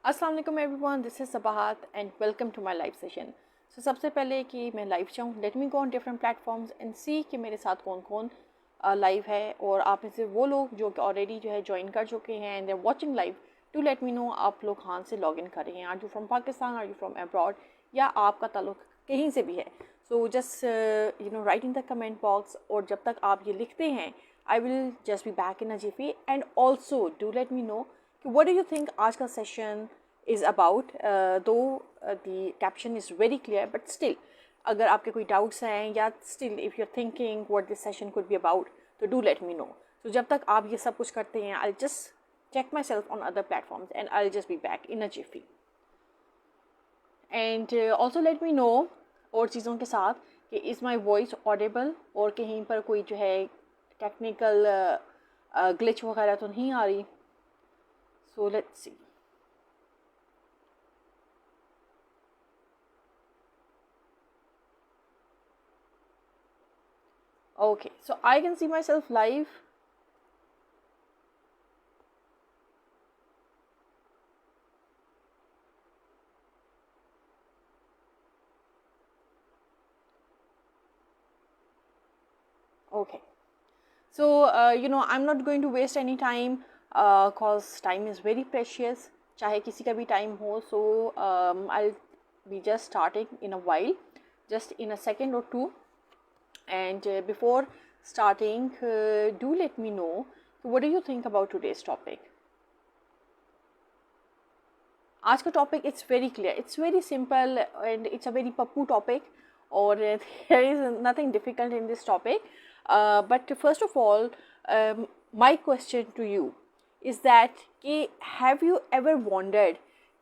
अस्सलाम वालेकुम everyone, this is Sabahat and welcome to my live session. So सबसे पहले कि मैं लाइव चाहूँ, let me go on different platforms and see कि मेरे साथ कौन कौन लाइव है। और आप में से वो लोग जो कि ऑलरेडी जो है ज्वाइन कर चुके हैं and they are watching live, to let me know आप लोग कहाँ से लॉग इन कर रहे हैं। Are you from Pakistan, are you from abroad, या आपका ताल्लुक कहीं से भी है। So just write in the comment box, और जब तक आप ये लिखते हैं I will just be back in a jiffy. And also do let me know what do you think आज का session is about, though the caption is very clear, but still अगर आपके कोई doubts हैं या still if you're thinking what this session could be about, तो do let me know. So जब तक आप ये सब कुछ करते हैं, I'll just check myself on other platforms and I'll just be back in a jiffy. And also let me know और चीज़ों के साथ कि is my voice audible और कहीं पर कोई जो है technical glitch वगैरह तो नहीं आ रही. So let's see. Okay, so I can see myself live. Okay, so I'm not going to waste any time cause time is very precious, चाहे किसी का भी time हो. So I'll be just starting in a while, just in a second or two. And before starting, do let me know what do you think about today's topic. आज का topic it's very clear, it's very simple and it's a very pappu topic, or there is nothing difficult in this topic. But first of all, my question to you is that कि have you ever wondered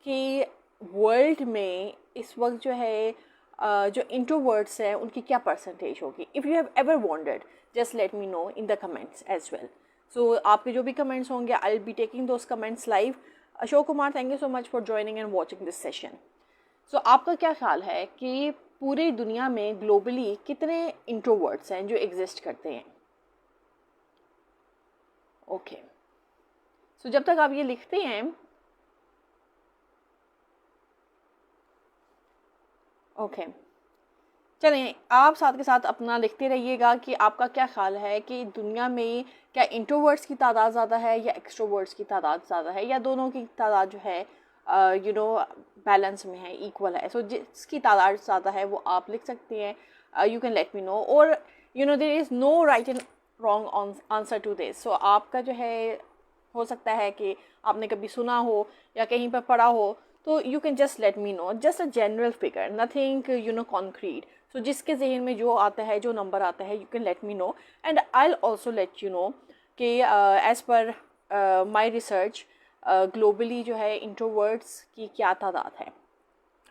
कि world में इस वक्त जो है जो introverts हैं उनकी क्या percentage होगी. If you have ever wondered, just let me know in the comments as well. So आपके जो भी comments होंगे, I'll be taking those comments live. Ashok Kumar, thank you so much for joining and watching this session. So आपका क्या ख्याल है कि पूरी दुनिया में ग्लोबली कितने इंट्रोवर्ट्स हैं जो एग्जिस्ट करते हैं? ओके, सो जब तक आप ये लिखते हैं, ओके, चलें आप साथ के साथ अपना लिखते रहिएगा कि आपका क्या ख्याल है कि दुनिया में क्या इंट्रोवर्ट्स की तादाद ज़्यादा है या एक्सट्रोवर्ट्स की तादाद ज़्यादा है, या दोनों की तादाद जो है बैलेंस में है, इक्वल है. सो जिसकी तादाद ज़्यादा है वो आप लिख सकते हैं. You can let me know. और there is no right and wrong answer to this. So आपका जो है हो सकता है कि आपने कभी सुना हो या कहीं पर पढ़ा हो, तो you can just let me know, just a general figure, nothing concrete. So जिसके जहन में जो आता है, जो नंबर आता है, you can let me no and I will also let you know कि as per my research globally जो है इंट्रोवर्ट्स की क्या तादाद है.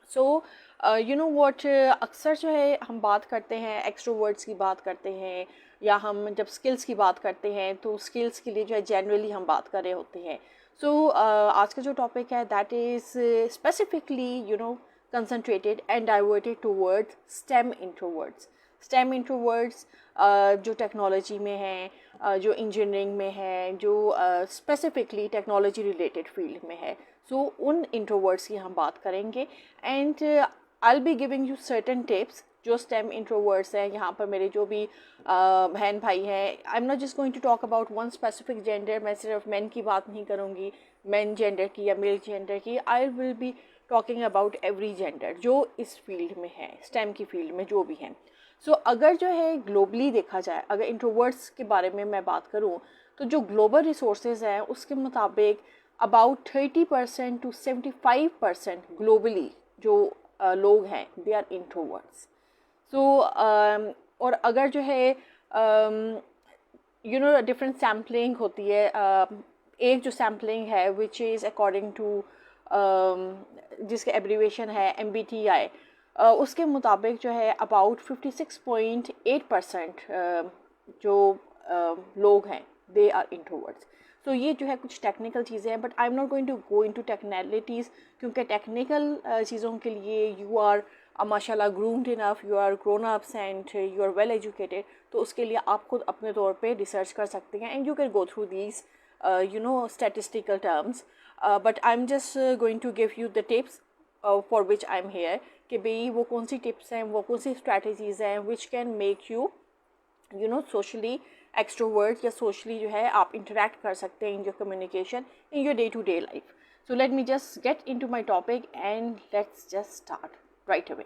सो व्हाट, अक्सर जो है हम बात करते हैं एक्सट्रोवर्ट्स की बात करते हैं, या हम जब स्किल्स की बात करते हैं तो स्किल्स के लिए जो है जनरली हम बात कर रहे होते हैं. सो आज का जो टॉपिक है that is specifically concentrated and diverted towards stem introverts. Stem introverts जो टेक्नोलॉजी में हैं, जो इंजीनियरिंग में है, जो स्पेसिफिकली टेक्नोलॉजी रिलेटेड फील्ड में है. सो उन इंट्रोवर्ट्स की हम बात करेंगे. And I will be giving you certain tips. जो स्टेम इंट्रोवर्ट्स हैं, यहाँ पर मेरे जो भी बहन भाई हैं, I am not just going to talk about one specific gender. मैं सिर्फ मैन की बात नहीं करूँगी, मैन जेंडर की या मेल जेंडर की. आई will be talking about every gender जो इस फील्ड में है, स्टेम की फील्ड में जो भी हैं. सो अगर जो है ग्लोबली देखा जाए, अगर इंट्रोवर्ट्स के बारे में मैं बात करूं, तो जो ग्लोबल रिसोर्सेज हैं उसके मुताबिक अबाउट 30% to 75% ग्लोबली जो लोग हैं दे आर इंट्रोवर्ट्स. सो और अगर जो है डिफरेंट सैम्पलिंग होती है, एक जो सैम्पलिंग है विच इज़ अकॉर्डिंग टू जिसके एब्रीवेशन है MBTI, उसके मुताबिक जो है अबाउट 56.8% जो लोग हैं दे आर इंट्रोवर्ट्स. सो ये जो है कुछ टेक्निकल चीज़ें हैं, but I am not going to go into technicalities, क्योंकि टेक्निकल चीज़ों के लिए यू आर माशाल्लाह groomed enough, you are grown ups and you are well educated. तो उसके लिए आप खुद अपने तौर पे रिसर्च कर सकते हैं and you can go through these statistical terms. But I am just going to give you the tips for which I am here, कि भाई वो कौन सी टिप्स हैं, वो कौन सी स्ट्रैटेजीज़ हैं which can make you you know socially extrovert, या सोशली जो है आप इंटरेक्ट कर सकते हैं in your communication in your day to day life. So let me just get into my topic and let's just start right away.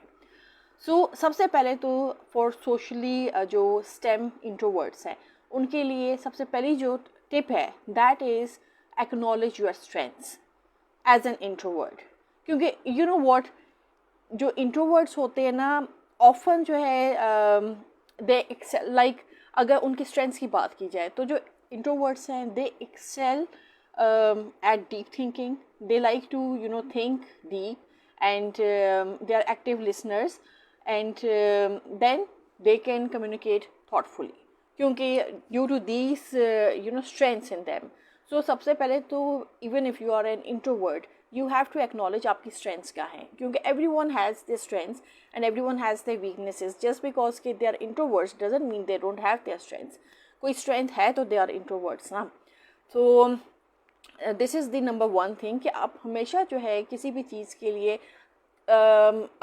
So सबसे पहले तो for socially जो STEM introverts हैं उनके लिए सबसे पहली जो टिप है that is acknowledge your strengths as an introvert. क्योंकि you know what, जो introverts होते हैं ना often जो है they excel, like अगर उनकी strengths की बात की जाए तो जो introverts हैं they excel at deep thinking. They like to think deep, and they are active listeners, and then they can communicate thoughtfully क्योंकि due to these strengths in them. So सबसे पहले तो even if you are an introvert you have to acknowledge आपकी strengths क्या हैं, क्योंकि everyone has their strengths and everyone has their weaknesses. Just because कि they are introverts doesn't mean they don't have their strengths. कोई strength है तो they are introverts ना. So this is the number one thing कि आप हमेशा जो है किसी भी चीज़ के लिए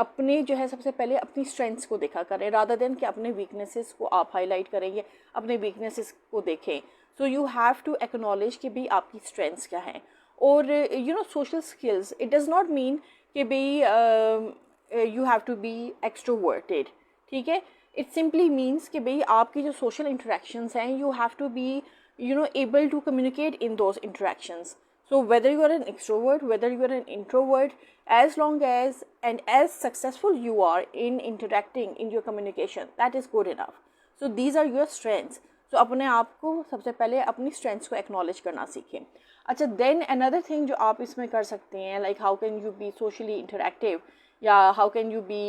अपने जो है सबसे पहले अपनी स्ट्रेंथ्स को देखा करें रादर देन कि अपने वीकनेसेस को आप हाईलाइट करेंगे, अपने वीकनेसेस को देखें. So you have to acknowledge कि भाई आपकी स्ट्रेंथ्स क्या हैं. और social skills, it does not mean कि भाई you have to be extroverted, ठीक है. इट सिंपली मीन्स कि भाई आपकी जो सोशल इंटरेक्शंस हैं you have to be able to communicate in those interactions. So whether you are an extrovert, whether you are an introvert, as long as and as successful you are in interacting in your communication, that is good enough. So these are your strengths. So अपने आप को सबसे पहले अपनी strengths को acknowledge करना सीखें. अच्छा, then another thing जो आप इसमें कर सकते हैं, like how can you be socially interactive, या how can you be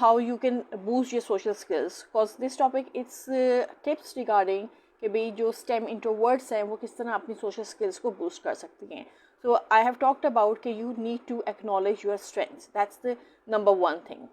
how you can boost your social skills, because this topic it's tips regarding कि भाई जो STEM इंट्रोवर्ट्स हैं वो किस तरह अपनी सोशल स्किल्स को बूस्ट कर सकती हैं. So I have talked about कि you need to acknowledge your strengths, that's the number one thing.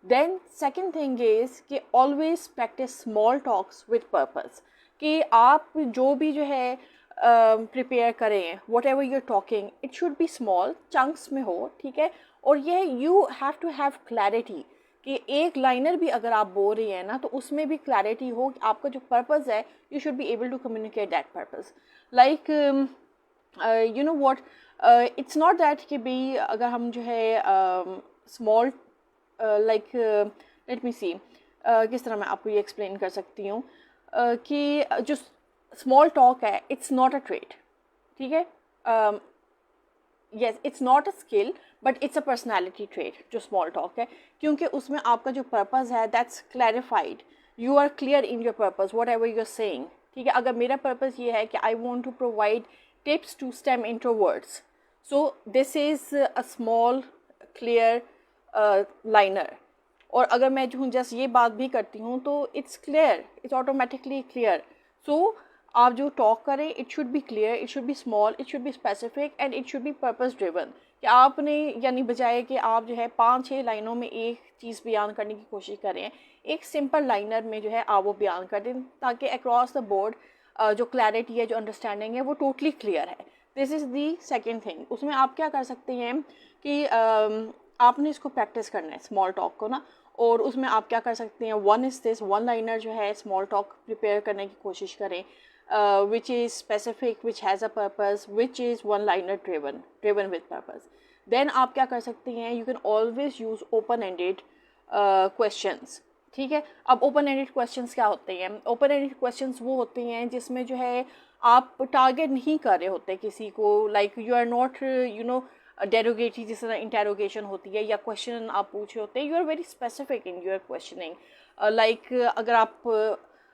Then second thing is कि always practice small talks with purpose, कि आप जो भी जो है प्रिपेयर करें, whatever you're talking, it should be small chunks में हो, ठीक है. और ये you have to have clarity कि एक लाइनर भी अगर आप बोल रही हैं ना तो उसमें भी क्लैरिटी हो कि आपका जो पर्पस है you should be able to communicate that purpose. Like you know what, it's not that कि भाई अगर हम जो है small like let me see किस तरह मैं आपको ये एक्सप्लेन कर सकती हूँ कि जो स्मॉल टॉक है इट्स नॉट अ ट्रेट, ठीक है. yes, it's not a skill but it's a personality trait जो small talk है, क्योंकि उसमें आपका जो purpose है that's clarified, you are clear in your purpose whatever you're saying, ठीक है. अगर मेरा purpose ये है कि I want to provide tips to STEM introverts, so this is a small clear liner. और अगर मैं जो जस्ट ये बात भी करती हूँ तो it's clear, it's automatically clear. So आप जो टॉक करें it should B clear, it should be small, it should be specific and it should B purpose driven. कि आपने यानी बजाय कि आप जो है 5-6 लाइनों में एक चीज़ बयान करने की कोशिश करें, एक सिंपल लाइनर में जो है आप वो बयान कर दें ताकि अक्रॉस द बोर्ड जो क्लैरिटी है, जो अंडरस्टैंडिंग है वो टोटली क्लियर है. This is the second thing. उसमें आप क्या कर सकते हैं कि आपने इसको प्रैक्टिस करना है स्मॉल टॉक को ना, और उसमें आप क्या कर सकते हैं, one is this, one liner जो है स्मॉल टॉक प्रिपेयर करने की कोशिश करें which is specific, which has a purpose, which is one liner driven with purpose. Then आप क्या कर सकते हैं, you can always use open ended questions, ठीक है. अब open ended questions क्या होते हैं? open ended questions वो होते हैं जिसमें जो है आप टारगेट नहीं कर रहे होते किसी को, like you are not derogatory जिस तरह interrogation होती है या question आप पूछे होते हैं, you are very specific in your questioning. like अगर आप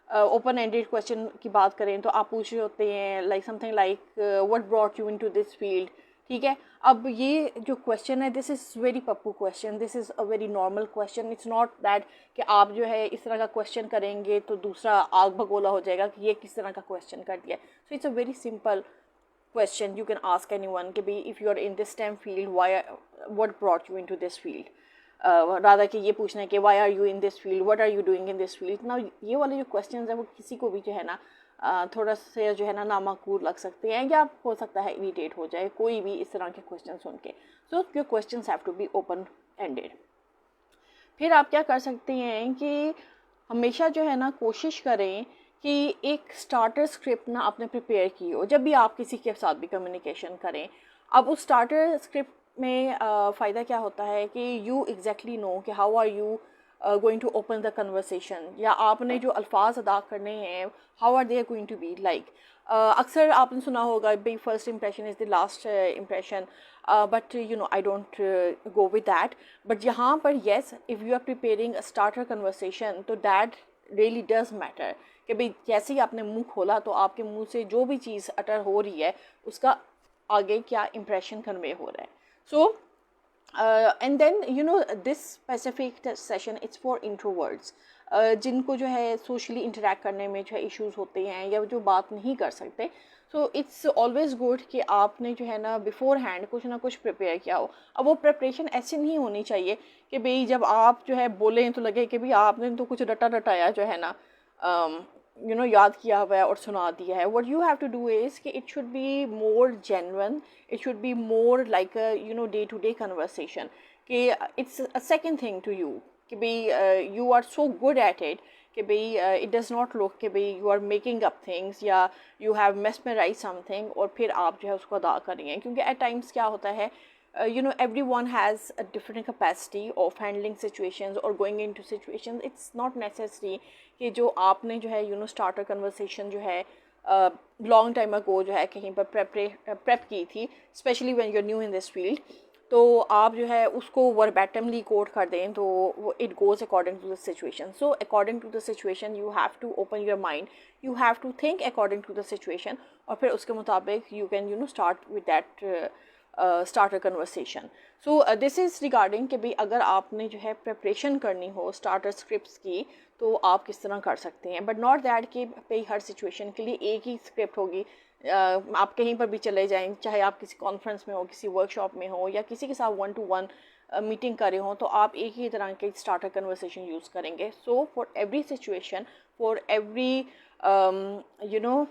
ओपन एंडेड क्वेश्चन की बात करें तो आप पूछ रहे होते हैं like something like what brought you into this field, ठीक है. अब ये जो क्वेश्चन है this is very Pappu question, this is a very normal question. It's not that कि आप जो है इस तरह का क्वेश्चन करेंगे तो दूसरा आग भगोला हो जाएगा कि ये किस तरह का क्वेश्चन कर दिया. So it's a very simple question you can ask anyone कि भाई if you are in this STEM field what brought you into this field, rather कि ये पूछना है कि why are you in this field, what are you doing in this field. ना ये वाले जो क्वेश्चंस हैं वो किसी को भी जो है ना थोड़ा से जो है ना नामाकूल लग सकते हैं, या हो सकता है इरिटेट हो जाए कोई भी इस तरह के क्वेश्चन सुन के। So your questions have to be open ended. फिर आप क्या कर सकते हैं कि हमेशा जो है ना कोशिश करें कि एक स्टार्टर स्क्रिप्ट ना आपने प्रिपेयर की हो जब भी आप किसी के साथ भी कम्युनिकेशन करें। अब उस स्टार्टर स्क्रिप्ट में फ़ायदा क्या होता है कि यू एग्जैक्टली नो कि how are you going to open the conversation, या आपने जो अल्फाज अदा करने हैं how are they going to be like. अक्सर आपने सुना होगा भाई first impression is the last impression, but you know I don't go with that. But यहाँ पर yes, if you are preparing a starter conversation तो दैट रियली डज मैटर कि भाई जैसे ही आपने मुंह खोला तो आपके मुंह से जो भी चीज़ अटर हो रही है उसका आगे क्या इम्प्रेशन कन्वे हो रहा है। So and then you know this specific session it's for introverts, जिनको जो है सोशली इंटरेक्ट करने में जो है इश्यूज़ होते हैं या जो बात नहीं कर सकते। सो इट्स ऑलवेज़ गुड कि आपने जो है ना बिफोर हैंड कुछ ना कुछ प्रिपेयर किया हो। अब वो प्रिपरेशन ऐसी नहीं होनी चाहिए कि भाई जब आप जो है बोलें तो लगे कि भाई आपने तो कुछ रटा रटाया जो है ना यू नो याद किया हुआ है और सुना दिया है। What you have to do is कि it should be more genuine, it should be more like you know day to day conversation, कि it's a second thing to you कि भाई you are so good at it कि भाई it does not look कि भाई you are making up things या you have mesmerise something और फिर आप जो है उसको अदा करेंगे। क्योंकि एट टाइम्स क्या होता है you know everyone has a different capacity of handling situations or going into situations. It's not necessary कि जो आपने जो है you know starter conversation जो है long time ago जो है कहीं पर prep की थी, especially when you're new in this field, तो आप जो है उसको verbatimly quote कर दें तो it goes according to the situation. So according to the situation you have to open your mind, you have to think according to the situation और फिर उसके मुताबिक you can you know start with that starter conversation. So this is regarding कि भाई अगर आपने जो है प्रिपरेशन करनी हो स्टार्टर स्क्रिप्ट्स की तो आप किस तरह कर सकते हैं, बट नॉट दैट कि भाई हर सिचुएशन के लिए एक ही स्क्रिप्ट होगी। आप कहीं पर भी चले जाएं, चाहे आप किसी कॉन्फ्रेंस में हो, किसी वर्कशॉप में हो या किसी के साथ 1-to-1 मीटिंग कर रहे हो तो आप एक ही तरह के स्टार्टर कन्वर्सेशन यूज़ करेंगे। So for every situation, for every you know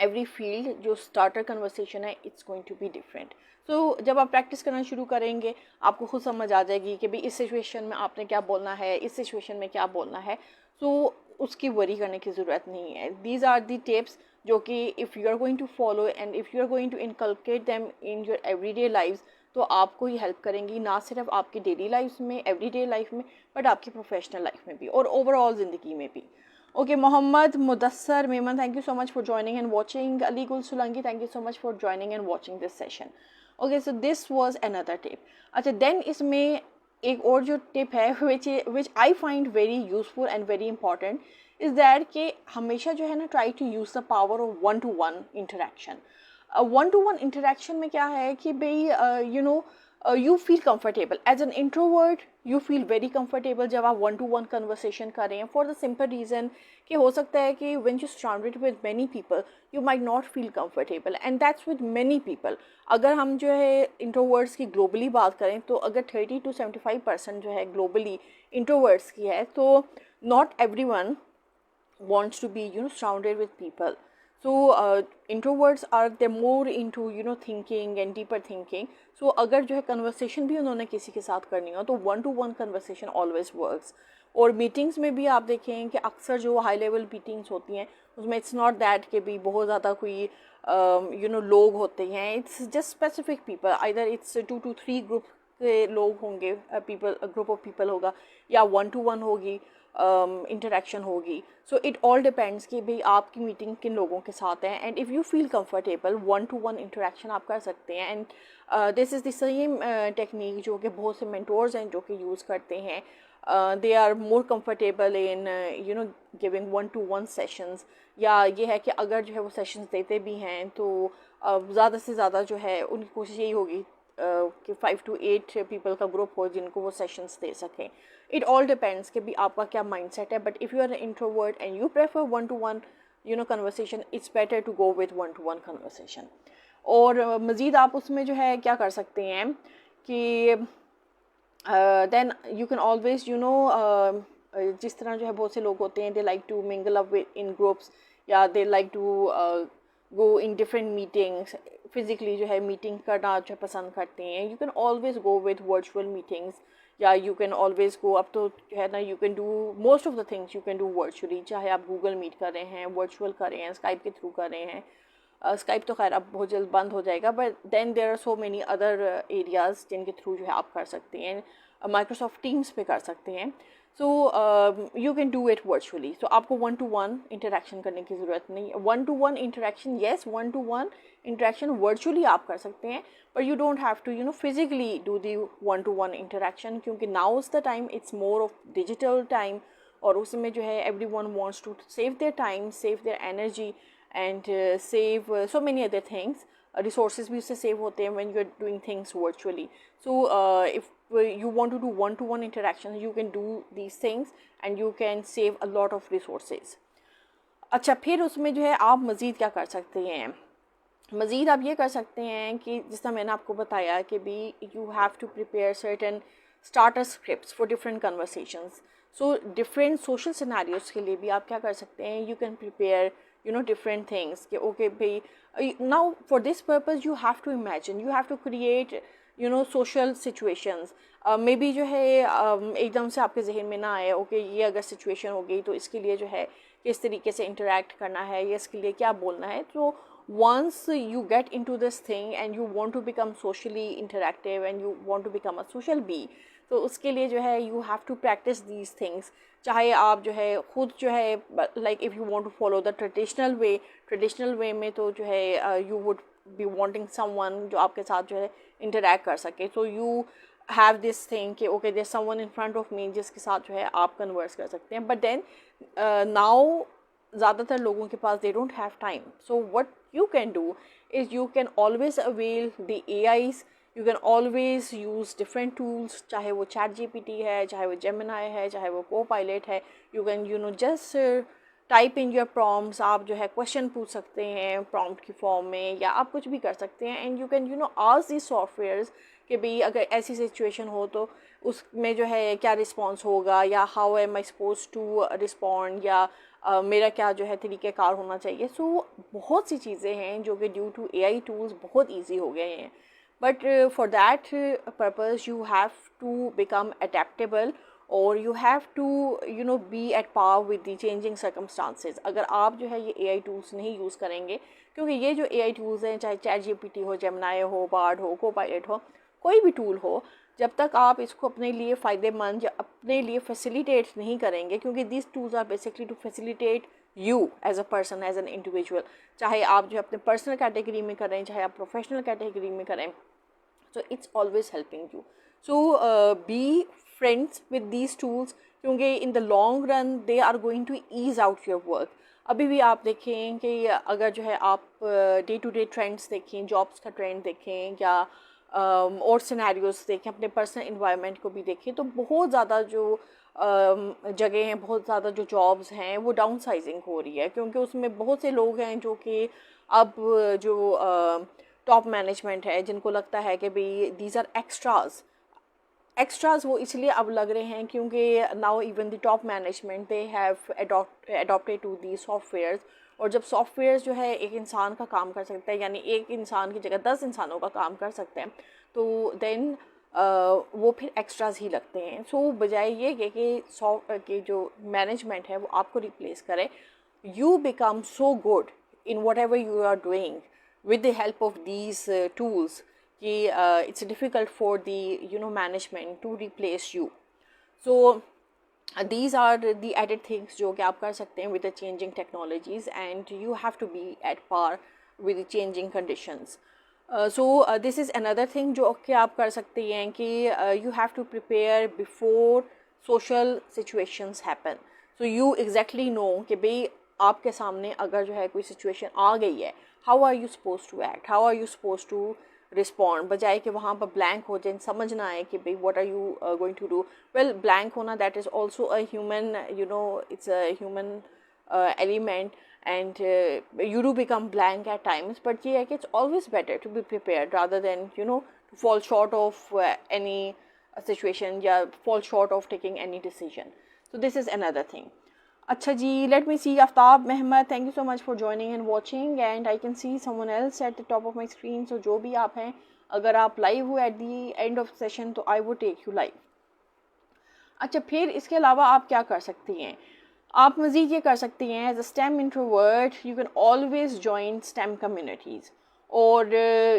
every field जो स्टार्टर कन्वर्सेशन है it's going to be different. So जब आप प्रैक्टिस करना शुरू करेंगे आपको खुद समझ आ जाएगी कि भाई इस सिचुएशन में आपने क्या बोलना है, इस सिचुएशन में क्या बोलना है। सो उसकी वरी करने की ज़रूरत नहीं है। दीज आर दी टिप्स जो कि if you are going to follow and if you are going to inculcate them in your everyday life तो आपको ही हेल्प करेंगी, ना सिर्फ आपकी डेली लाइफ में, एवरीडे लाइफ में, बट आपकी प्रोफेशनल लाइफ में भी और ओवरऑल ज़िंदगी में भी। Okay, Mohammad Mudassar Meman, thank you so much for joining and watching. Ali Gul Sulangi, thank you so much for joining and watching this session. Okay, so this was another tip. अच्छा, then इसमें एक और जो tip है which I find very useful and very important is that कि हमेशा जो है ना try to use the power of one-to-one interaction. One-to-one interaction में क्या है कि भाई you know you feel comfortable as an introvert, you feel very comfortable जब आप one to one conversation कर रहे हैं for the simple reason कि हो सकता है कि when you surrounded with many people you might not feel comfortable and that's with many people. अगर हम जो है introverts की globally बात करें तो अगर 30 to 75% जो है globally introverts की है तो not everyone wants to be you know surrounded with people. So introverts are they more into you know thinking and deeper thinking. So अगर जो है conversation भी उन्होंने किसी के साथ करनी हो तो one to one conversation always works. और मीटिंग्स में भी आप देखें कि अक्सर जो हाई लेवल मीटिंग्स होती हैं उसमें इट्स नॉट दैट कि भी बहुत ज़्यादा कोई यू नो लोग होते हैं, it's just specific people, either it's 2 to 3 group के लोग होंगे, पीपल ग्रुप ऑफ पीपल होगा या 1-to-1 होगी इंटरेक्शन होगी. सो इट ऑल डिपेंड्स कि भाई आपकी मीटिंग किन लोगों के साथ है and if you feel comfortable 1-to-1 interaction आप कर सकते हैं. And this is the same technique जो कि बहुत से मेंटोर्स हैं जो कि यूज़ करते हैं. They are more comfortable in you know giving 1-to-1 sessions. या ये है कि अगर जो है वो सेशंस देते भी हैं तो ज़्यादा से ज़्यादा जो है उनकी कोशिश यही होगी कि 5 to 8 पीपल का ग्रुप हो जिनको वो सेशंस दे सकें. इट ऑल डिपेंड्स कि भी आपका क्या माइंडसेट है. But if you are introvert and you prefer 1-to-1 you know conversation, it's better to go with 1-to-1 conversation. और मज़ीद आप उसमें जो है क्या कर सकते हैं कि then you can always you know जिस तरह जो है बहुत से लोग होते हैं they like to mingle up in groups या they like to go in different meetings, physically जो है मीटिंग करना जो पसंद करते हैं, you can always go with virtual meetings, या यू कैन ऑलवेज गो, अब तो जो है ना you can do most of the things you can do virtually, चाहे आप गूगल मीट कर रहे हैं, वर्चुअल कर रहे हैं, स्काइप के थ्रू कर रहे हैं. स्काइप तो खैर अब बहुत जल्द बंद हो जाएगा, but then there are so many other areas जिनके थ्रू जो है आप कर सकते हैं. माइक्रोसॉफ्ट टीम्स पे कर सकते हैं. So you can do it virtually. So आपको 1-to-1 इंटरेक्शन करने की ज़रूरत नहीं. 1-to-1 interaction, yes, 1-to-1 interaction virtually आप कर सकते हैं, but you don't have to physically do the 1-to-1 interaction, क्योंकि now is the time, it's more of digital time, और उसमें जो है everyone wants to save their time, save their energy, and save so many other things. Resources भी उससे save होते हैं when you're doing things virtually. So if you want to do 1-to-1 interactions, you can do these things and you can save a lot of resources. अच्छा, फिर उसमें जो है आप मज़ीद क्या कर सकते हैं? मज़ीद आप ये कर सकते हैं कि जिस तरह मैंने आपको बताया कि भी you have to prepare certain starter scripts for different conversations. So different social scenarios के लिए भी आप क्या कर सकते हैं? You can prepare different things कि ओके भाई, now for this purpose you have to imagine, you have to create social situations. Maybe जो है एकदम से आपके जहन में ना आए, ओके ये अगर सिचुएशन हो गई तो इसके लिए जो है किस तरीके से इंटरेक्ट करना है या इसके लिए क्या बोलना है. तो once you get into this thing and you want to become socially interactive and you want to become a social bee, तो उसके लिए जो है you have to practice these things. चाहे आप जो है खुद जो है like if you want to follow the traditional way में तो जो है you would be wanting someone जो आपके साथ जो है interact कर सके. So you have this thing कि okay there's someone in front of me जिसके साथ जो है आप converse कर सकते हैं. But then now ज़्यादातर लोगों के पास they don't have time. So what you can do is you can always avail the AIs. You can always use different tools, चाहे वो ChatGPT है, चाहे वो Gemini है, चाहे वो Copilot है. You can just type in your prompts. आप जो है question पूछ सकते हैं prompt की form में, या आप कुछ भी कर सकते हैं. And you can ask these softwares कि भाई अगर ऐसी सिचुएशन हो तो उसमें जो है क्या रिस्पॉन्स होगा, या how am I suppose to respond, या मेरा क्या जो है तरीक़ेकार होना चाहिए. सो बहुत सी चीज़ें हैं जो कि ड्यू टू AI टूल्स बहुत ईजी हो गए हैं. But for that purpose you have to become adaptable, और you have to be at par with the changing circumstances. अगर आप जो है ये AI टूल्स नहीं यूज़ करेंगे, क्योंकि ये जो AI टूल्स हैं, चाहे ChatGPT हो, Gemini हो, Bard हो, Copilot हो, कोई भी टूल हो, जब तक आप इसको अपने लिए फ़ायदेमंद या अपने लिए फैसिलिटेट नहीं करेंगे, क्योंकि this tools are basically to facilitate you as a person, as an individual. चाहे आप जो अपने पर्सनल कैटेगरी में करें, चाहे आप प्रोफेशनल कैटेगरी में करें, so it's always helping you. So be friends with these tools, क्योंकि in the long run they are going to ease out your work. अभी भी आप देखें कि अगर जो है आप डे टू डे ट्रेंड्स देखें, जॉब्स का ट्रेंड देखें, या और सिनेरियोस देखें, अपने पर्सनल इन्वायरमेंट को भी देखें, तो बहुत ज़्यादा जो जगह हैं, बहुत ज़्यादा जो जॉब्स हैं वो डाउन साइजिंग हो रही है, क्योंकि उसमें बहुत से लोग हैं जो कि अब जो टॉप मैनेजमेंट है, जिनको लगता है कि भाई दीज आर एक्स्ट्राज वो इसलिए अब लग रहे हैं क्योंकि now even the top management they have adopted to the softwares. और जब सॉफ्टवेयर जो है एक इंसान का काम कर सकता है, यानी एक इंसान की जगह 10 इंसानों का काम कर सकते हैं, तो देन वो फिर एक्स्ट्राज ही लगते हैं. सो बजाय ये कि जो मैनेजमेंट है वो आपको रिप्लेस करे, you become so good in whatever you are doing with the help of these tools कि it's difficult for the management to replace you. So these are the added things जो कि आप कर सकते हैं with the changing technologies, and you have to be at par with the changing conditions. This is another thing जो कि आप कर सकते हैं कि you have to prepare before social situations happen. So you exactly know कि भाई आपके सामने अगर जो है कोई situation आ गई है, how are you supposed to act, how are you supposed to respond, बजाय कि वहाँ पर ब्लैंक हो जाए, समझ ना आए कि भाई what are you going to do. Well, blank होना that is also a human, it's a human element, and you do become blank at times, but yeah, it's always better to be prepared rather than to fall short of any situation, yeah, fall short of taking any decision. So this is another thing. अच्छा जी, let me see Aftab Mehmood, thank you so much for joining and watching and I can see someone else at the top of my screen. So जो भी आप हैं, अगर आप live हो at the end of session तो I would take you live. अच्छा, फिर इसके अलावा आप क्या कर सकती हैं, आप मज़ीद ये कर सकती हैं as a STEM introvert you can always join STEM communities, और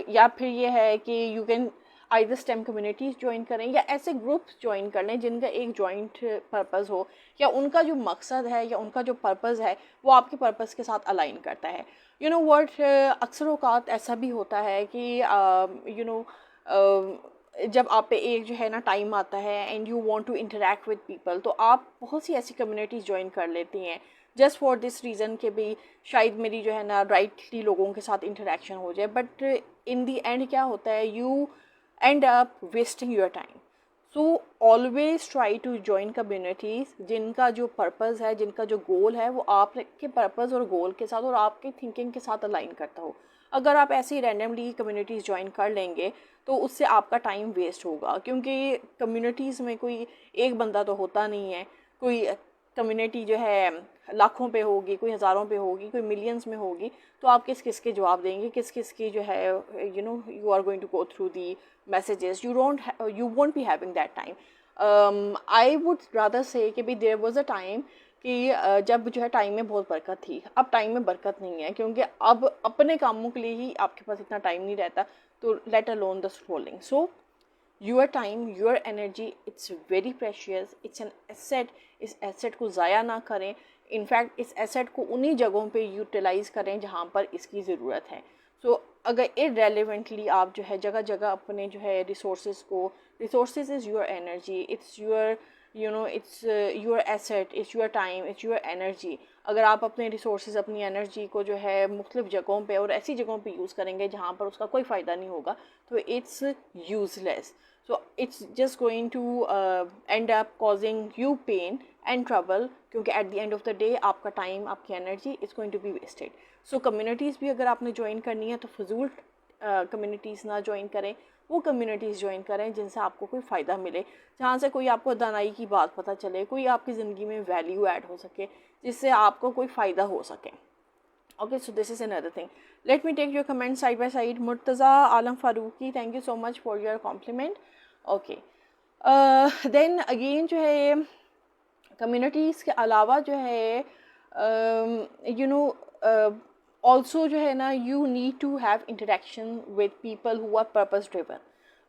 या फिर ये है कि you can either STEM communities join करें या ऐसे ग्रुप्स ज्वाइन कर लें जिनका एक जॉइंट पर्पज़ हो, या उनका जो मकसद है या उनका जो पर्पज़ है वो आपके पर्पज़ के साथ अलाइन करता है। यू नो व्हाट, अक्सर औक़ात ऐसा भी होता है कि यू नो जब आप पे एक जो है ना टाइम आता है and you want to interact with people, तो आप बहुत सी ऐसी कम्युनिटीज़ ज्वाइन कर लेती हैं जस्ट फॉर दिस रीज़न कि भाई शायद मेरी जो है ना राइटली लोगों के साथ इंटरेक्शन हो जाए, बट इन दी एंड क्या होता है, you end up wasting your time. So always try to join communities जिनका जो पर्पज़ है, जिनका जो गोल है वो आपके पर्पज़ और गोल के साथ और आपकी थिंकिंग के साथ अलाइन करता हो। अगर आप ऐसे ही रैंडमली कम्युनिटीज़ ज्वाइन कर लेंगे तो उससे आपका टाइम वेस्ट होगा, क्योंकि कम्युनिटीज़ में कोई एक बंदा तो होता नहीं है, कोई कम्युनिटी जो है लाखों पे होगी, कोई हज़ारों पे होगी, कोई मिलियंस में होगी, तो आप किस किस के जवाब देंगे, किस किस की जो है you know you are going to go through the messages, you won't be having that time. I would rather say कि भाई देयर वाज अ टाइम कि जब जो है टाइम में बहुत बरकत थी, अब टाइम में बरकत नहीं है, क्योंकि अब अपने कामों के लिए ही आपके पास इतना टाइम नहीं रहता, तो let alone the scrolling. So your time, your energy, it's very precious, it's an asset. इस एसेट को ज़ाया ना करें, इनफैक्ट इस एसेट को उन्हीं जगहों पे यूटिलाइज़ करें जहाँ पर इसकी ज़रूरत है। सो अगर इरेलीवेंटली आप जो है जगह जगह अपने जो है रिसोर्सेज को, resources is your energy, it's your you know it's your asset, it's your time, it's your energy. अगर आप अपने रिसोर्सेज, अपनी एनर्जी को जो है मुख्तलिफ़ जगहों पे और ऐसी जगहों पे यूज़ करेंगे जहाँ पर उसका कोई फ़ायदा नहीं होगा, तो it's useless. So it's just going to end up causing you pain and trouble, क्योंकि at the end of the day आपका टाइम, आपकी energy is going to be wasted. So communities भी अगर आपने ज्वाइन करनी है तो फजूल कम्युनिटीज़ ना ज्वाइन करें, वो कम्युनिटीज़ ज्वाइन करें जिनसे आपको कोई फ़ायदा मिले, जहाँ से कोई आपको दानाई की बात पता चले, कोई आपकी ज़िंदगी में वैल्यू ऐड हो सके, जिससे आपको कोई फ़ायदा हो सके। Okay, so this is another thing. Let me take your comment side by side. Murtaza Alam Farooqui, thank you so much for your compliment. Okay, then again जो है कम्युनिटीज़ के अलावा जो है यू नो ऑल्सो जो है ना, you need to have interaction with people who are purpose driven.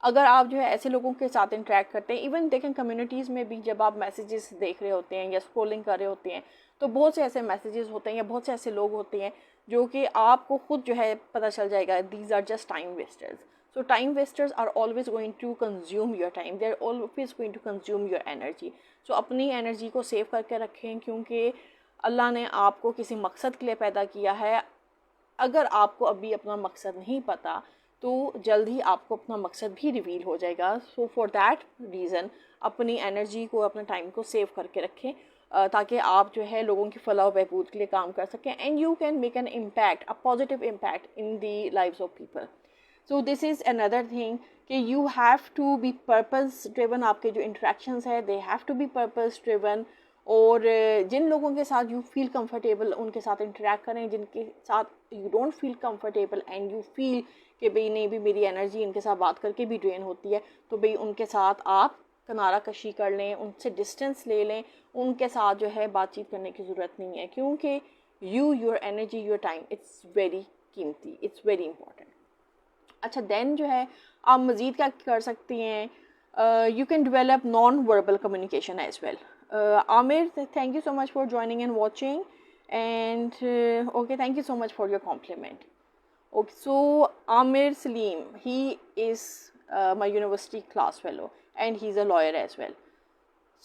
अगर आप जो है ऐसे लोगों के साथ इंटरेक्ट करते हैं, इवन देखें कम्युनिटीज़ में भी जब आप मैसेजेस देख रहे होते हैं या स्क्रॉलिंग कर रहे होते हैं, तो बहुत से ऐसे मैसेजेस होते हैं या बहुत से ऐसे लोग होते हैं जो कि आपको खुद जो है पता चल जाएगा these are just time wasters. So time wasters are always going to consume your time. They are always going to consume your energy. So अपनी एनर्जी को सेव करके रखें, क्योंकि अल्लाह ने आपको किसी मकसद के लिए पैदा किया है। अगर आपको अभी अपना मकसद नहीं पता तो जल्द ही आपको अपना मकसद भी रिवील हो जाएगा। सो फॉर दैट रीज़न अपनी एनर्जी को, अपने टाइम को सेव करके रखें, ताकि आप जो है लोगों की फलाह व बहबूद के लिए काम कर सकें, and you can make an impact, a positive impact in the lives of people. So this is another thing कि you have to be purpose driven. आपके जो इंट्रैक्शंस है they have to be purpose driven, और जिन लोगों के साथ you feel comfortable उनके साथ इंटरेक्ट करें, जिनके साथ you don't feel comfortable and you feel कि भाई नहीं भी मेरी एनर्जी इनके साथ बात करके भी ड्रेन होती है, तो भाई उनके साथ आप किनारा कशी कर लें, उनसे डिस्टेंस ले लें, उनके साथ जो है बातचीत करने की ज़रूरत नहीं है, क्योंकि your energy, your time, it's very कीमती, इट्स वेरी इंपॉर्टेंट। अच्छा, देन जो है आप मज़ीद क्या कर सकती हैं, you can develop non verbal communication as well. Aamir, thank you so much for joining and watching, and okay, thank you so much for your compliment. Okay, so Aamir Saleem, he is my university class fellow and he is a lawyer as well.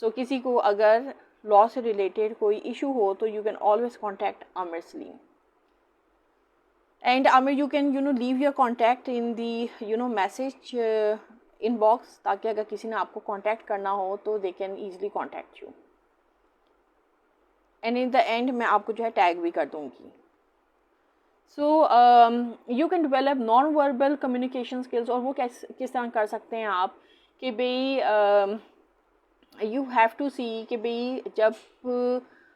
So किसी को अगर law से related कोई issue हो तो you can always contact Aamir Salim. And Amir, you can leave your contact in the message inbox, ताकि अगर किसी ने आपको contact करना हो तो they can easily contact you. And in the end मैं आपको जो है tag भी कर दूँगी. So you can develop non-verbal communication skills, और वो किस तरह कर सकते हैं आप कि भाई you have to see कि भाई जब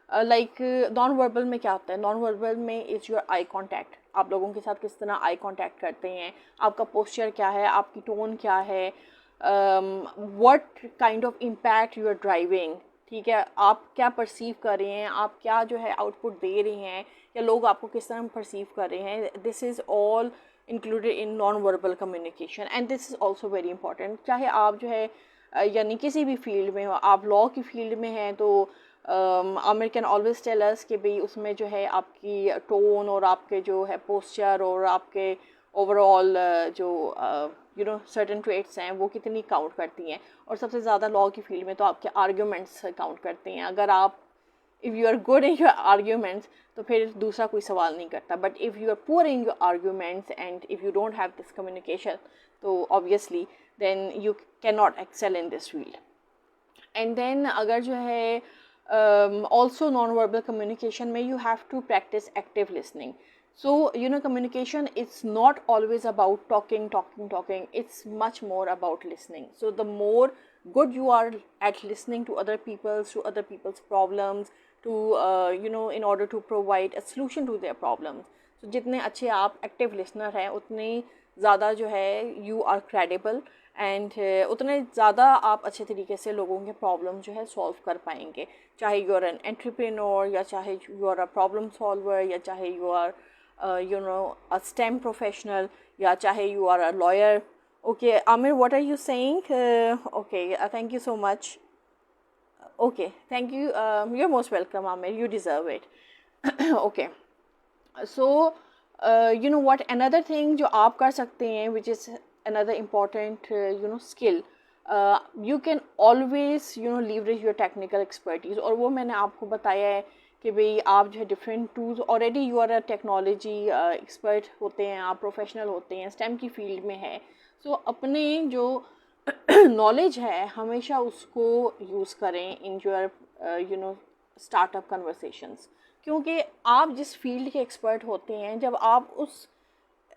लाइक नॉन वर्बल में क्या होता है, नॉन वर्बल में इज़ योर आई कॉन्टैक्ट, आप लोगों के साथ किस तरह आई कॉन्टैक्ट करते हैं, आपका पोस्चर क्या है, आपकी टोन क्या है, what kind of impact you are driving, ठीक है, आप क्या परसीव कर रहे हैं, आप क्या जो है आउटपुट दे रहे हैं, या लोग आपको किस तरह परसीव कर रहे हैं, this is all included in non verbal communication and this is also very important. चाहे आप जो है यानी किसी भी फील्ड में हो, आप लॉ की फील्ड में हैं तो Aamir can always tell us कि भाई उसमें जो है आपकी टोन और आपके जो है पोस्चर और आपके ओवरऑल जो सर्टेन ट्रेट्स हैं वो कितनी काउंट करती हैं, और सबसे ज़्यादा लॉ की फील्ड में तो आपके आर्ग्यूमेंट्स काउंट करते हैं। अगर आप if you are good in your arguments तो फिर दूसरा कोई सवाल नहीं करता, but if you are poor in your arguments and if you don't have this communication तो obviously then you can not excel in this field. And then अगर जो है also non-verbal communication में you have to practice active listening. So communication, it's not always about talking, it's much more about listening. So the more good you are at listening to other people's problems, to in order to provide a solution to their problems, so जितने अच्छे आप active listener हैं उतने ज़्यादा जो है you are credible and उतने ज़्यादा आप अच्छे तरीके से लोगों के प्रॉब्लम जो है सॉल्व कर पाएंगे, चाहे यू आर एन एंटरप्रेन्योर या चाहे you are a problem solver या चाहे you are a STEM professional या चाहे you are a lawyer. Okay Aamir, what are you saying? Okay, thank you so much. Okay, thank you, you are most welcome Aamir, you deserve it. Okay, so what another thing जो आप कर सकते हैं which is another important skill, you can always leverage your technical expertise, और वो मैंने आपको बताया है कि भाई आप जो है different tools, already you are a technology expert होते हैं, आप प्रोफेशनल होते हैं, स्टेम की फील्ड में है, सो अपने जो नॉलेज है हमेशा उसको यूज़ करें इन योर स्टार्टअप कन्वर्सेशंस, क्योंकि आप जिस फील्ड के एक्सपर्ट होते हैं जब आप उस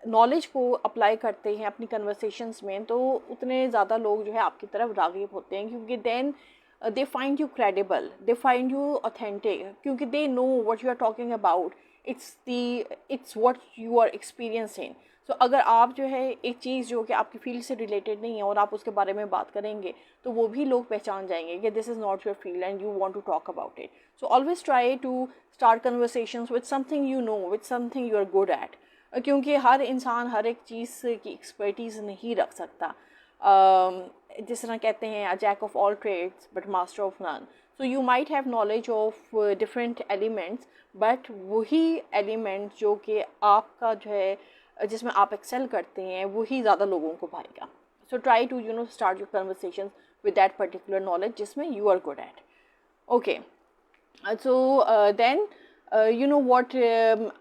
नॉलेज को अप्लाई करते हैं अपनी कन्वर्सेशंस में तो उतने ज़्यादा लोग जो है आपकी तरफ राग़िब होते हैं, क्योंकि then they find you credible, they find you authentic, क्योंकि they know what you are talking about, it's what you are experiencing. So अगर आप जो है एक चीज़ जो कि आपकी फील्ड से रिलेटेड नहीं है और आप उसके बारे में बात करेंगे तो वो भी लोग पहचान जाएंगे कि this is not your field and you want to talk about it. So always try to start conversations with something you know, with something you are good at, क्योंकि हर इंसान हर एक चीज़ की एक्सपर्टीज़ नहीं रख सकता। जिस तरह कहते हैं a jack of all trades but master of none, so you might have knowledge of different elements, but वही एलिमेंट जो कि आपका जो है जिसमें आप एक्सेल करते हैं वही ज़्यादा लोगों को भाएगा। So try to start your conversation with that particular knowledge जिसमें you are good at. Okay, so then what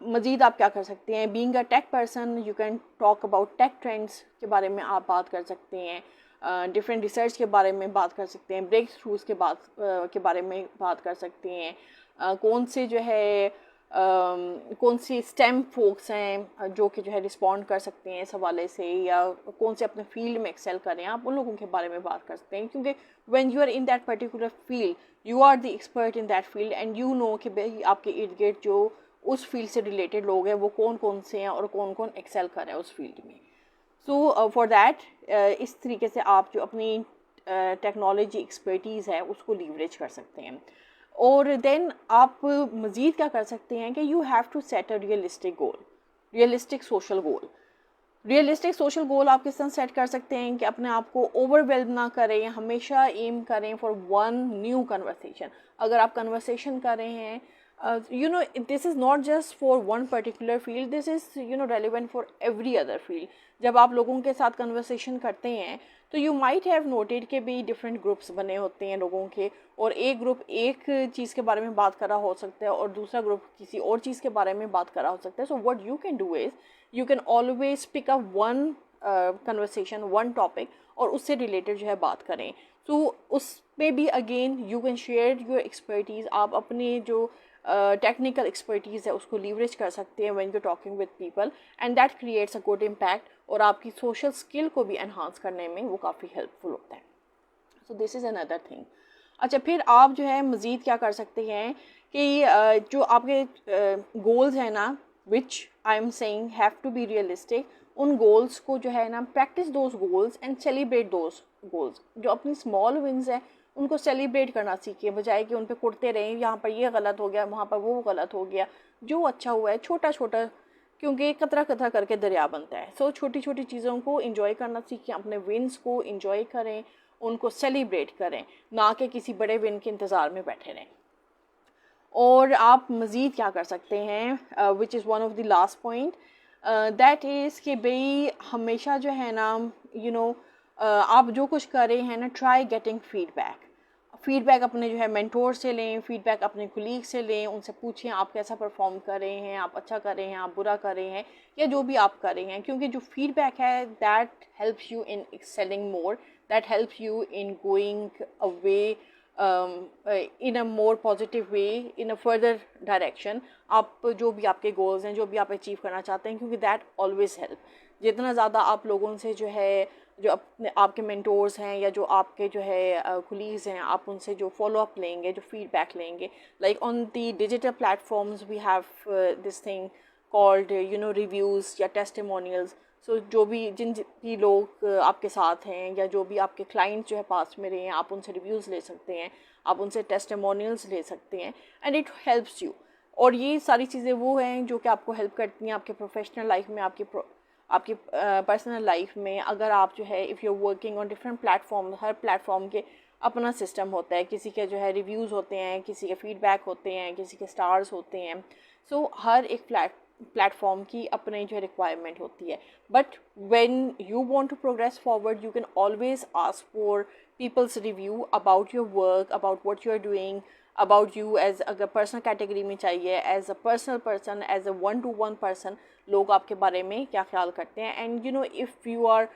मज़ीद आप क्या कर सकते हैं, being a tech person you can talk about tech trends के बारे में आप बात कर सकते हैं, डिफरेंट रिसर्च के बारे में बात कर सकते हैं, ब्रेक थ्रूज के बारे में बात कर सकते हैं, कौन से जो है कौन सी स्टेम फोक्स हैं जो कि जो है रिस्पॉन्ड कर सकते हैं इस हवाले से, या कौन से अपने फील्ड में एक्सेल करें, आप उन लोगों के बारे में बात कर सकते हैं, क्योंकि when you are in that particular field you are the expert in that field and you know कि भाई आपके इर्द गिर्द जो उस फील्ड से रिलेटेड लोग हैं वो कौन कौन से हैं और कौन कौन एक्सेल कर रहे हैं उस फील्ड में। सो फॉर दैट इस तरीके से आप जो अपनी टेक्नोलॉजी एक्सपर्टीज़ है उसको लीवरेज कर सकते हैं। और देन आप मज़ीद क्या कर सकते हैं कि you have to set a realistic goal, realistic social goal. Realistic social goal आप किस तरह सेट कर सकते हैं कि अपने आप को ओवरवेल्म ना करें, हमेशा एम करें फॉर वन न्यू कन्वर्सेशन। अगर आप कन्वर्सेशन कर रहे हैं this is not just for one particular field, this is relevant for every other field. जब आप लोगों के साथ कन्वर्सेशन करते हैं तो यू माइट हैव नोटेड कि भी डिफरेंट ग्रुप्स बने होते हैं लोगों के, और एक ग्रुप एक चीज़ के बारे में बात कर रहा हो सकता है और दूसरा ग्रुप किसी और चीज़ के बारे में बात कर रहा हो सकता है। So what you can do is you can always pick up one conversation, one topic, और उससे रिलेटेड जो है बात करें। सो उसमें भी again you can share your expertise, आप अपने जो टेक्निकल एक्सपर्टीज़ है उसको लीवरेज कर सकते हैं when you talking with people, and that creates a good impact, और आपकी सोशल स्किल को भी एनहांस करने में वो काफ़ी हेल्पफुल होता है। सो दिस इज़ अनदर थिंग। अच्छा, फिर आप जो है मज़ीद क्या कर सकते हैं कि जो आपके गोल्स हैं ना, which I am saying have to be realistic, उन गोल्स को जो है ना, practice those goals and celebrate those goals. जो अपनी स्मॉल विंस हैं उनको सेलिब्रेट करना सीखिए, बजाय कि उन पे कुटते रहें, यहाँ पर ये गलत हो गया, वहाँ पर वो गलत हो गया। जो अच्छा हुआ है छोटा छोटा, क्योंकि कतरा कतरा करके दरिया बनता है। सो छोटी छोटी चीज़ों को इंजॉय करना सीखें, अपने विन्स को इंजॉय करें, उनको सेलिब्रेट करें, ना कि किसी बड़े विन के इंतज़ार में बैठे रहें। और आप मज़ीद क्या कर सकते हैं, which is one of the last point, that is कि भाई हमेशा जो है ना, यू नो, आप जो कुछ कर रहे हैं ना, ट्राई गेटिंग फीडबैक अपने जो है मेंटोर से लें, फीडबैक अपने कुलीग से लें, उनसे पूछें आप कैसा परफॉर्म कर रहे हैं, आप अच्छा कर रहे हैं, आप बुरा कर रहे हैं, या जो भी आप कर रहे हैं। क्योंकि जो फीडबैक है that helps you in excelling more, that helps you in going away in a more positive way, in a further direction. आप जो भी आपके गोल्स हैं, जो भी आप अचीव करना चाहते हैं, क्योंकि दैट ऑलवेज हेल्प। जितना ज़्यादा आप लोगों से जो है, जो अपने आपके मेंटोर्स हैं या जो आपके जो है कुलीग्स हैं, आप उनसे जो फॉलोअप लेंगे, जो फीडबैक लेंगे, like on the digital platforms we have this thing called reviews या टेस्टिमोनियल्स। सो जो भी जिन भी लोग आपके साथ हैं, या जो भी आपके क्लाइंट्स जो है पास में रहे हैं, आप उनसे रिव्यूज़ ले सकते हैं, आप उनसे टेस्टिमोनियल्स ले सकते हैं, एंड इट हेल्प्स यू। और ये सारी चीज़ें वो हैं जो कि आपको हेल्प करती हैं आपके प्रोफेशनल लाइफ में, आपकी पर्सनल लाइफ में। अगर आप जो है, if you working on different platform, her platform के अपना सिस्टम होता है, किसी के जो है रिव्यूज़ होते हैं, किसी के फीडबैक होते हैं, किसी के स्टार्स होते हैं। सो हर एक प्लेटफॉर्म की अपनी जो है रिक्वायरमेंट होती है। But when you want to progress forward, you can always ask for peoples review about your work, about what you are doing, about you as, अगर पर्सनल कैटेगरी में चाहिए, as a personal person, as a one to one person, लोग आपके बारे में क्या ख्याल करते हैं। And if you are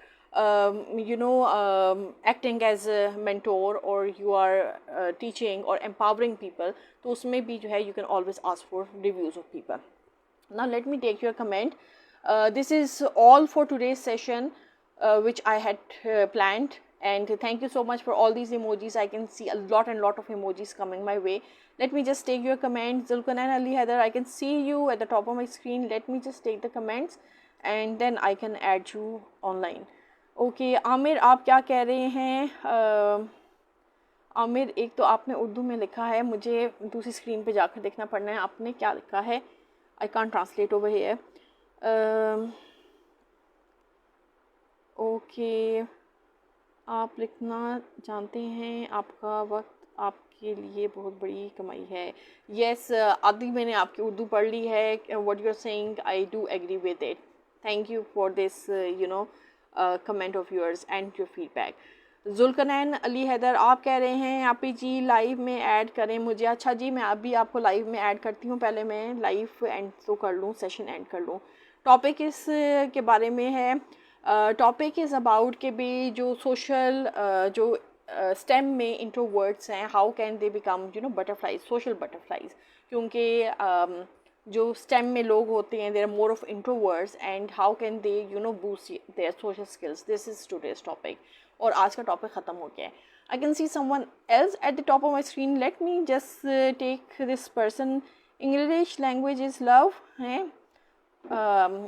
acting as a mentor, or you are teaching or empowering people, तो उसमें भी जो है you can always ask for reviews of people. Now let me take your comment. This is all for today's session, which I had planned, and thank you so much for all these emojis. I can see a lot and lot of emojis coming my way. Let me just take your comments. Zulkarnain Ali Haider, I can see you at the top of my screen. Let me just take the comments and then I can add you online. Okay Aamir, आप क्या कह रहे हैं? आमिर, एक तो आपने उर्दू में लिखा है, मुझे दूसरी स्क्रीन पे जाकर देखना पड़ना है आपने क्या लिखा है। I can't translate over here. Okay, आप लिखना जानते हैं, आपका वक्त आपके लिए बहुत बड़ी कमाई है। येस आदि, मैंने आपकी उर्दू पढ़ ली है। What you are saying, I do agree with it. Thank you for this comment of yours and your feedback. Zulqarnain Ali Haider, आप कह रहे हैं आप ही जी लाइव में ऐड करें मुझे। अच्छा जी, मैं अभी आपको लाइव में ऐड करती हूँ, पहले मैं लाइव एंड तो कर लूँ, सेशन एंड कर लूँ। टॉपिक इस के बारे में है, टॉपिक इज़ अबाउट के भी जो सोशल जो स्टेम में इंट्रोवर्ट्स हैं, how can they become butterflies, social butterflies. क्योंकि जो स्टेम में लोग होते हैं, there are more of introverts, and how can they boost their social skills. This is today's topic, और आज का टॉपिक ख़त्म हो गया है। I can see someone else at the top of my screen. Let me just take this person. English language is love है।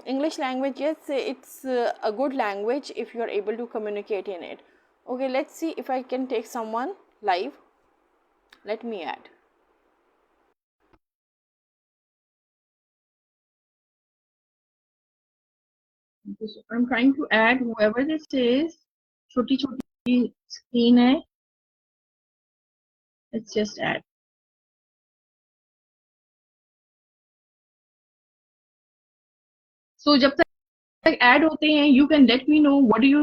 English language, yes, it's a good language if you are able to communicate in it. Okay, let's see if I can take someone live. Let me add. So I'm trying to add whoever this is. छोटी छोटी screen है. Let's just add. So जब तक add होते हैं, you can let me know what do you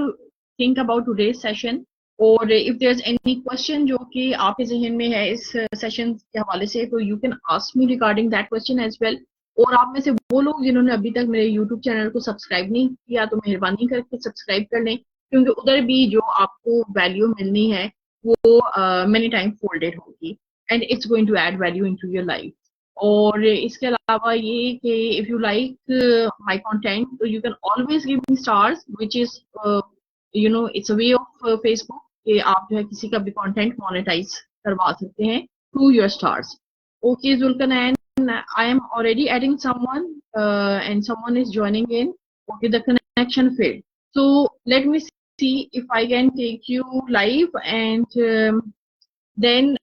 think about today's session, और if there's any question जो कि आपके जहन में है इस सेशन के हवाले से, तो you can ask me regarding that question as well. और आप में से वो लोग जिन्होंने अभी तक मेरे YouTube चैनल को सब्सक्राइब नहीं किया, तो मेहरबानी करके सब्सक्राइब कर लें, क्योंकि उधर भी जो आपको वैल्यू मिलनी है वो many time folded होगी, and it's going to add value into your life. और इसके अलावा ये कि if you like my content, तो you can always give me stars, which is it's a way of Facebook कि आप जो है किसी का भी कंटेंट मोनेटाइज करवा सकते हैं through your stars. Okay, Zulkarnain, I am already adding someone, and someone is joining in. Okay, the connection failed. So let me see if I can take you live, and then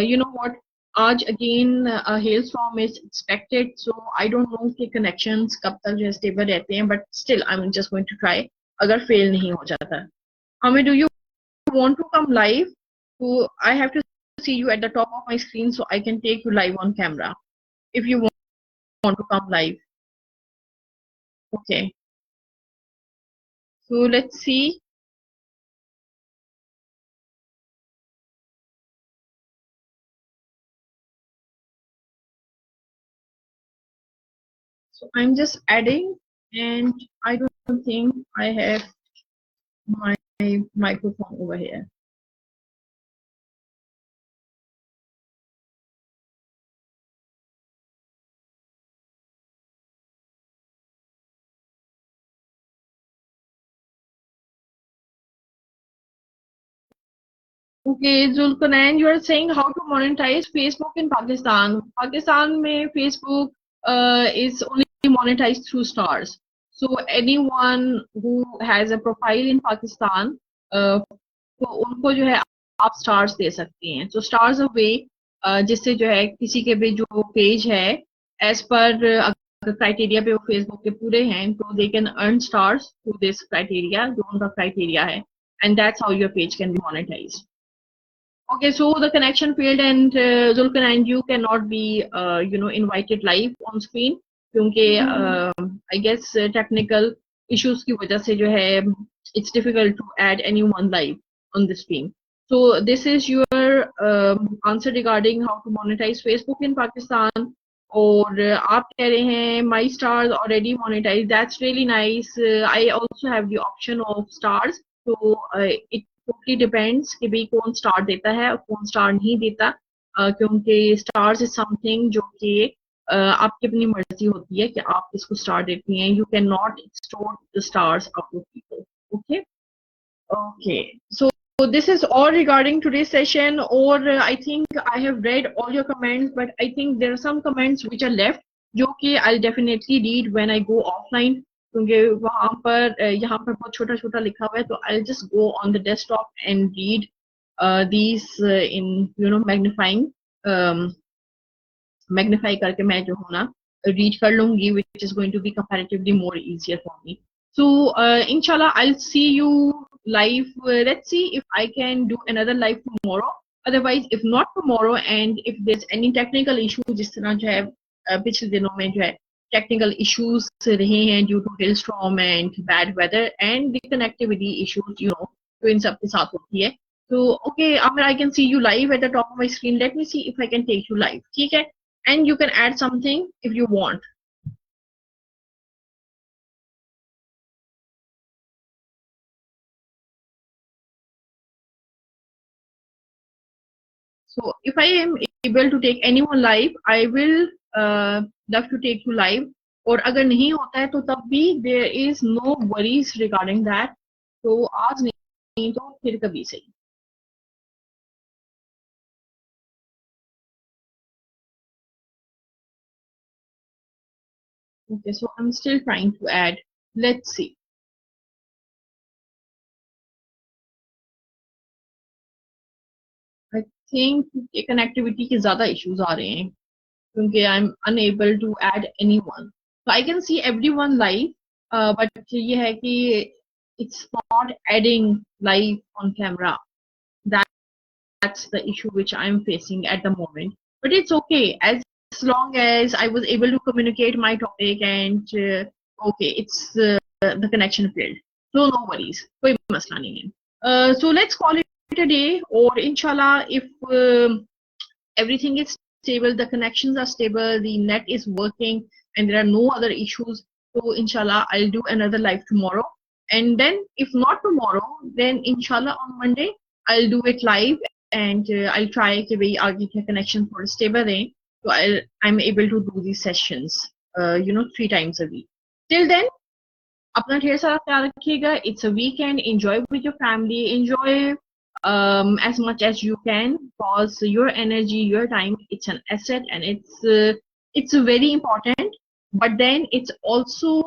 you know what? आज again a hailstorm is expected, so I don't know कि connections कब तक जो है stable रहते हैं, but still I'm just going to try. अगर fail नहीं हो जाता, Amit, do you want to come live? So I have to see you at the top of my screen so I can take you live on camera. If you want to come live, okay. So let's see. So I'm just adding, and I don't think I have my microphone over here. Okay, Zulkarnain, you are saying how to monetize Facebook in Pakistan. Pakistan mein Facebook is only monetized through stars. So anyone who has a profile in Pakistan, तो उनको जो है आप stars they सकती हैं. So stars a way जिससे जो है किसी के भी जो पेज है एज पर अगर क्राइटेरिया पे वो फेसबुक के पूरे हैं तो they can earn stars through this criteria जो उनका क्राइटेरिया है, and that's how your page can be monetised. Okay, so the connection failed, and Zulkarnain, you cannot be, invited live on screen क्योंकि I guess technical issues की वजह से जो है it's difficult to add anyone live on the stream. So this is your answer regarding how to monetize Facebook in Pakistan. और आप कह रहे हैं my stars already monetized. That's really nice. I also have the option of stars. So it totally depends कि भाई कौन star देता है और कौन स्टार नहीं देता, क्योंकि स्टार्स इज समथिंग जो कि आपकी अपनी मर्जी होती है कि आप किसको स्टार देती हैं. You can not extort the stars out of people. Okay. Okay, so this is all regarding today's session, or I think I have read all your comments, but I think there are some comments which are left जो कि I'll definitely read when I go offline, क्योंकि वहां पर यहाँ पर बहुत छोटा छोटा लिखा हुआ है, तो I'll just go on the desktop and read these in magnifying, magnify करके मैं जो हूँ ना read कर लूंगी, which is going to be comparatively more easier for me. So inshallah I'll see you live. Let's see if I can do another live tomorrow. Otherwise, if not tomorrow, and if there's any technical issue, जिस तरह जो है पिछले दिनों में जो है technical issues रहे हैं due to hailstorm and bad weather and the connectivity issues, तो इन सब के साथ होती है. So okay, Amir, I can see you live at the top of my screen. Let me see if I can take you live. ठीक है? And you can add something if you want. So if I am able to take anyone live, I will love to take you live. और अगर नहीं होता है तो तब भी there is no worries regarding that. तो आज नहीं तो फिर कभी सही. Okay, so I'm still trying to add. Let's see. I think connectivity के ज़्यादा issues आ रहे हैं क्योंकि I'm unable to add anyone. So I can see everyone live, but ये है कि it's not adding live on camera. That's the issue which I'm facing at the moment. But it's okay as long as I was able to communicate my topic, and okay, it's the connection failed. So no worries. कोई मसला नहीं है. So let's call it a day, or inshallah, if everything is stable, the connections are stable, the net is working, and there are no other issues. So inshallah, I'll do another live tomorrow. And then if not tomorrow, then inshallah on Monday, I'll do it live, and I'll try कि भाई आगे के connection थोड़े stable रहे. So I'm able to do these sessions, 3 times a week. Till then, अपना ढेर सारा ख्याल रखिएगा. It's a weekend. Enjoy with your family. Enjoy as much as you can, because your energy, your time, it's an asset, and it's very important. But then it's also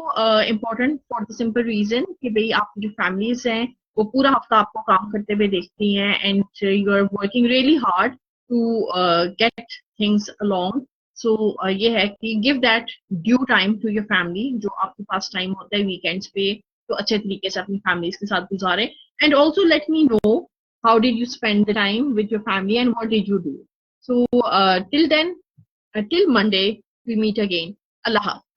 important for the simple reason कि भाई आपकी जो families हैं वो पूरा हफ्ता आपको काम करते हुए देखती हैं, and you are working really hard to get things along. So ये है कि give that due time to your family. जो आपके पास time होता है weekends पे, तो अच्छे तरीके से अपनी families के साथ गुजारें. And also let me know how did you spend the time with your family and what did you do. So till then, till Monday we meet again. Allah Hafez.